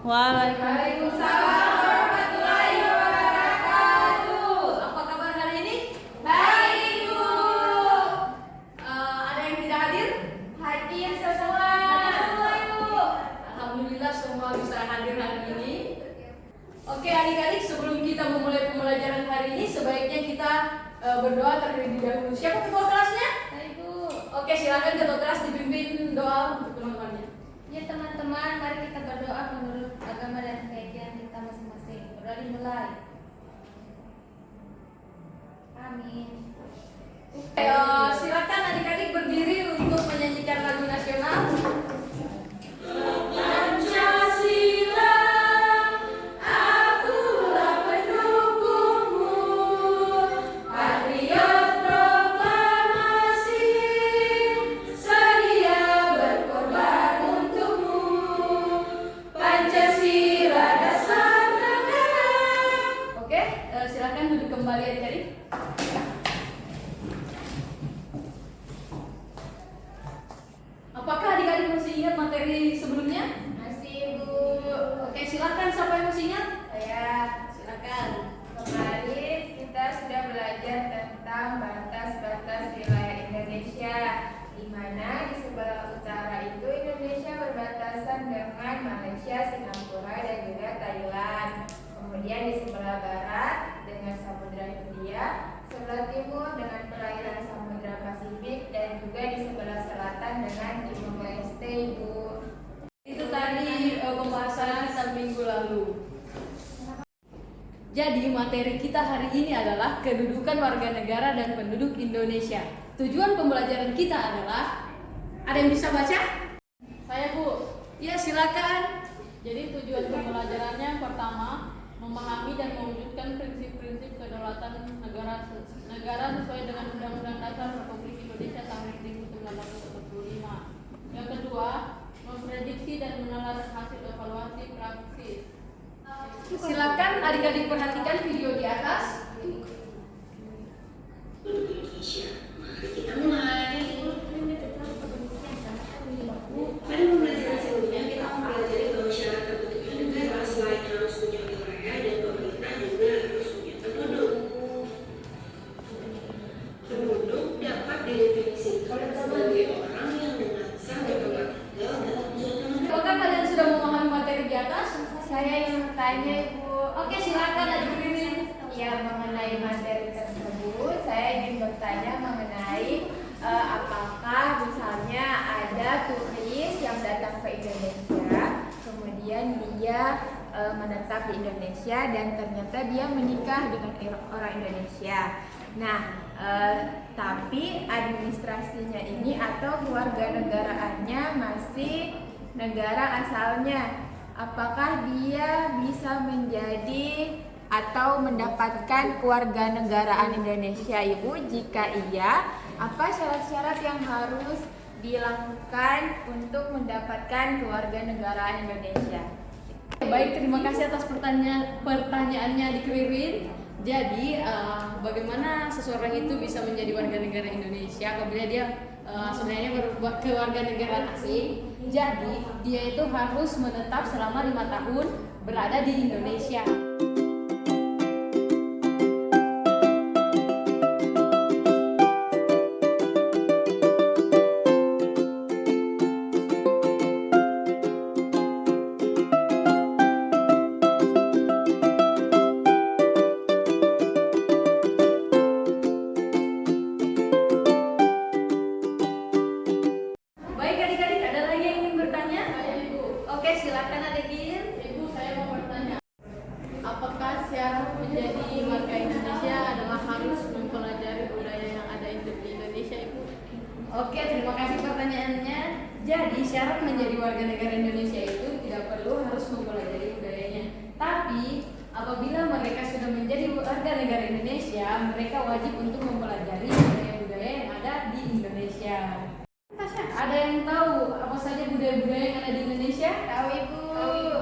Waalaikumsalam warahmatullahi wabarakatuh. Apa kabar hari ini? Baik, Bu. Ada yang tidak hadir? Hadir semua. Alhamdulillah semua bisa hadir hari ini. Oke adik-adik, sebelum kita memulai pembelajaran hari ini, sebaiknya kita berdoa terlebih dahulu. Siapa ketua kelasnya? Baik, Bu. Oke, silakan ketua kelas dipimpin doa untuk teman-temannya. Ya teman-teman, mari kita berdoa menurut agama dan keyakinan kita masing-masing. Berdoa dimulai. Amin. Silakan adik-adik berdiri untuk menyanyikan lagu nasional. Pancasila, akulah pendukungmu, patriot proklamasi, sedia berkorban untukmu. Pancasila dasar negara. Oke, silakan duduk kembali adik-adik. Apakah adik-adik masih ingat materi sebelumnya? Masih, Bu. Oke, silakan siapa yang masih ingat? Saya Silakan. kemarin kita sudah belajar tentang batas-batas wilayah Indonesia, di mana di sebelah utara itu Indonesia berbatasan dengan Malaysia, Singapura, dan juga Thailand. Kemudian di sebelah barat dengan Samudra Hindia, sebelah timur dengan perairan Samudra Pasifik, dan juga di sebelah selatan dengan Timor Leste, Ibu. Itu tadi pembahasan kita minggu lalu. Jadi materi kita hari ini adalah kedudukan warga negara dan penduduk Indonesia. Tujuan pembelajaran kita adalah, ada yang bisa baca? Saya, Bu. Ya, silakan. Jadi tujuan pembelajarannya pertama, memahami dan mewujudkan prinsip-prinsip kedaulatan negara sesuai dengan Undang-Undang Dasar Republik Indonesia tahun 1945. Yang kedua, memprediksi dan menalar hasil evaluasi praksis. Silakan adik-adik perhatikan video di atas. Kita mulai. Pada pembelajaran sebelumnya kita mempelajari bahwa syarat terbentuknya negara selain harus punya wilayah dan pemerintah juga harus punya penduduk. Penduduk dapat didefinisikan sebagai orang yang dengan sah bertempat tinggal dalam suatu negara. Apakah kalian sudah memahami materi di atas? Saya ingin bertanya, Ibu. Oke, silakan adik Ririn. Ya, mengenai materi tersebut, saya ingin bertanya mengenai apakah misalnya ada turis yang datang ke Indonesia, kemudian dia menetap di Indonesia dan ternyata dia menikah dengan orang Indonesia. Nah, tapi administrasinya ini atau kewarganegaraannya masih negara asalnya. Apakah dia bisa menjadi atau mendapatkan kewarganegaraan Indonesia, Ibu? Jika iya, apa syarat-syarat yang harus dilakukan untuk mendapatkan kewarganegaraan Indonesia? Baik, terima kasih atas pertanyaannya Adik Ririn. Jadi, bagaimana seseorang itu bisa menjadi warga negara Indonesia apabila dia sebenarnya kewarganegaraan asing? Jadi, dia itu harus menetap selama 5 tahun berada di Indonesia. Baik adik-adik, ada lagi yang ingin bertanya? Oke, silakan adik-adik. Ibu, saya mau bertanya, apakah syarat menjadi warga Indonesia adalah harus mempelajari budaya yang ada di Indonesia, Ibu? Oke, terima kasih pertanyaannya. Jadi syarat menjadi warga negara Indonesia itu tidak perlu harus mempelajari budayanya. Tapi apabila mereka sudah menjadi warga negara Indonesia, mereka wajib untuk mempelajari budaya-budaya yang ada di Indonesia. Ada yang tahu apa saja budaya-budaya yang ada di Indonesia? Tahu, Ibu.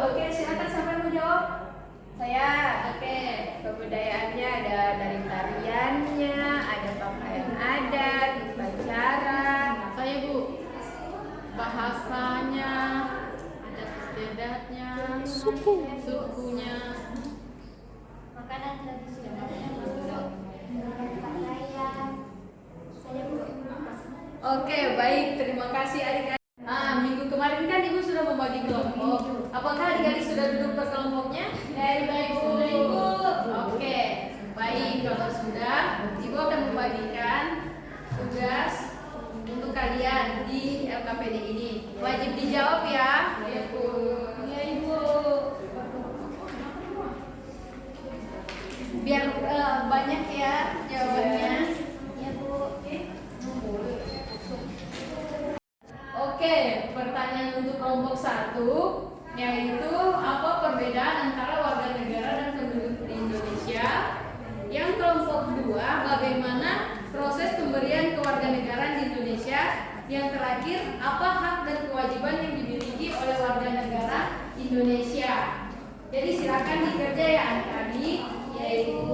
Oke, silakan siapa yang mau jawab? Saya, oke, kebudayaannya ada dari tariannya, ada pakaian adat, upacara. Saya, Bu, bahasanya, adat istiadatnya, Sukunya. Makanan tradisional yang untuk pakaian. Saya Bu. Oke, baik. Terima kasih adik-adik. Minggu kemarin kan Ibu sudah membagi kelompok. Apakah adik-adik sudah duduk per kelompoknya? Baik, Ibu. Oke, baik. Kalau sudah, Ibu akan membagikan tugas untuk kalian di LKPD ini. Wajib dijawab ya. Ya, Bu. Ya, Ibu. Biar banyak ya jawabannya. Ya Bu. Oke, pertanyaan untuk kelompok 1 yaitu apa perbedaan antara warga negara dan penduduk di Indonesia? Yang kelompok 2, bagaimana proses pemberian kewarganegaraan di Indonesia? Yang terakhir, apa hak dan kewajiban yang dimiliki oleh warga negara Indonesia? Jadi silakan dikerja ya adik-adik. Ya Ibu.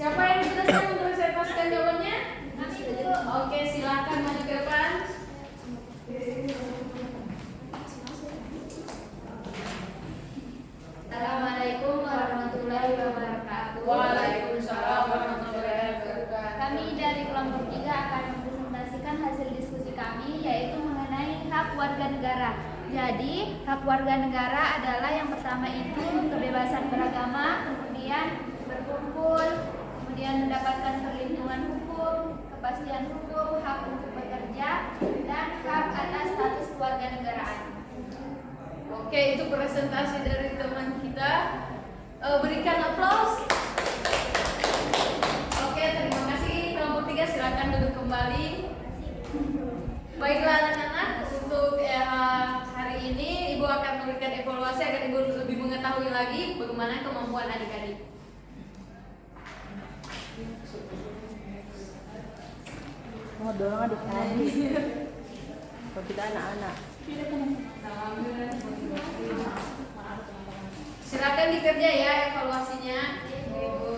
Siapa yang sudah siap untuk menyelesaikan jawabannya? Oke, silakan maju ke depan. Assalamualaikum warahmatullahi wabarakatuh. Waalaikumsalam warahmatullahi wabarakatuh. Kami dari kelompok 3 akan mempresentasikan hasil diskusi kami yaitu mengenai hak warga negara. Jadi, hak warga negara adalah yang pertama itu kebebasan beragama, kemudian berkumpul, kemudian mendapatkan perlindungan hukum, kepastian hukum, hak untuk bekerja, dan hak atas status kewarganegaraan. Oke, itu presentasi dari teman kita. Berikan aplaus. Oke, terima kasih kelompok 3, silakan duduk kembali. Baiklah anak-anak, untuk hari ini Ibu akan memberikan evaluasi agar Ibu lebih mengetahui lagi bagaimana kemampuan adik-adik. Oh, dorong adik-adik. Kalau kita anak-anak. Silakan dikerja ya evaluasinya. Ibu.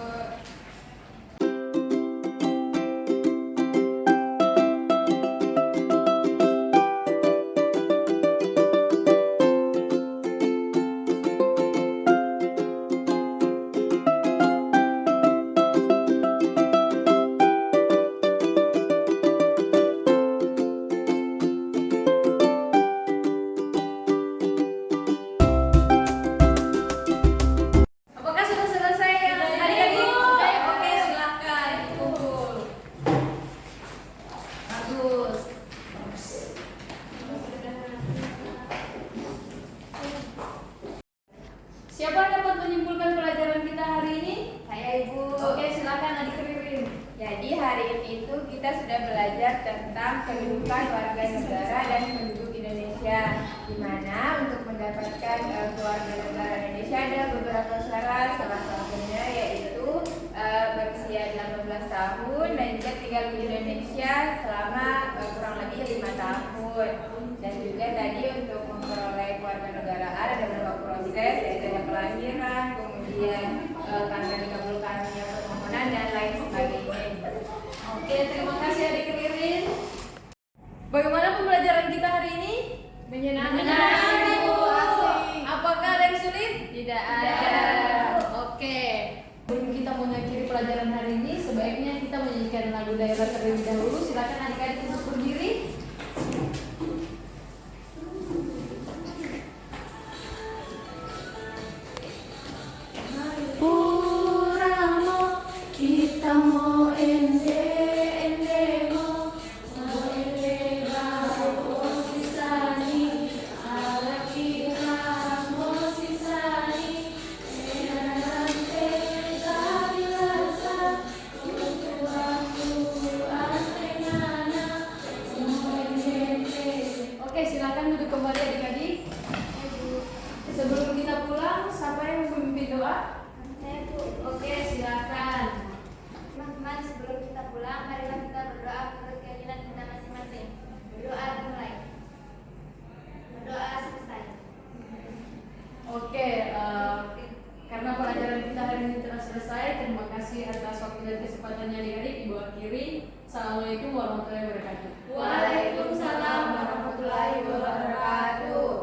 Apakah sudah selesai ya adik-adik? Oke, silakan kumpul. Bagus. Siapa yang dapat menyimpulkan pelajaran kita hari ini? Saya Ibu. Oke, silakan adik Ririn. Jadi hari ini itu kita sudah belajar tentang kedudukan warga negara dan penduduk Indonesia, di mana untuk mendapatkan kewarganegaraan Indonesia ada beberapa syarat, salah satunya yaitu berusia 18 tahun dan juga tinggal di Indonesia selama kurang lebih 5 tahun. Dan juga tadi untuk memperoleh kewarganegaraan ada beberapa proses, yaitu ada kelahiran, kemudian karena dikabulkannya permohonan dan lain sebagainya. Oke, terima kasih adik Ririn. Bagaimana pembelajaran kita hari ini? Menyenangkan, Ibu. Apakah ada yang sulit? Tidak Oke. Sebelum kita mengakhiri pelajaran hari ini, sebaiknya kita menyanyikan lagu daerah terlebih dahulu. Silakan adik-adik untuk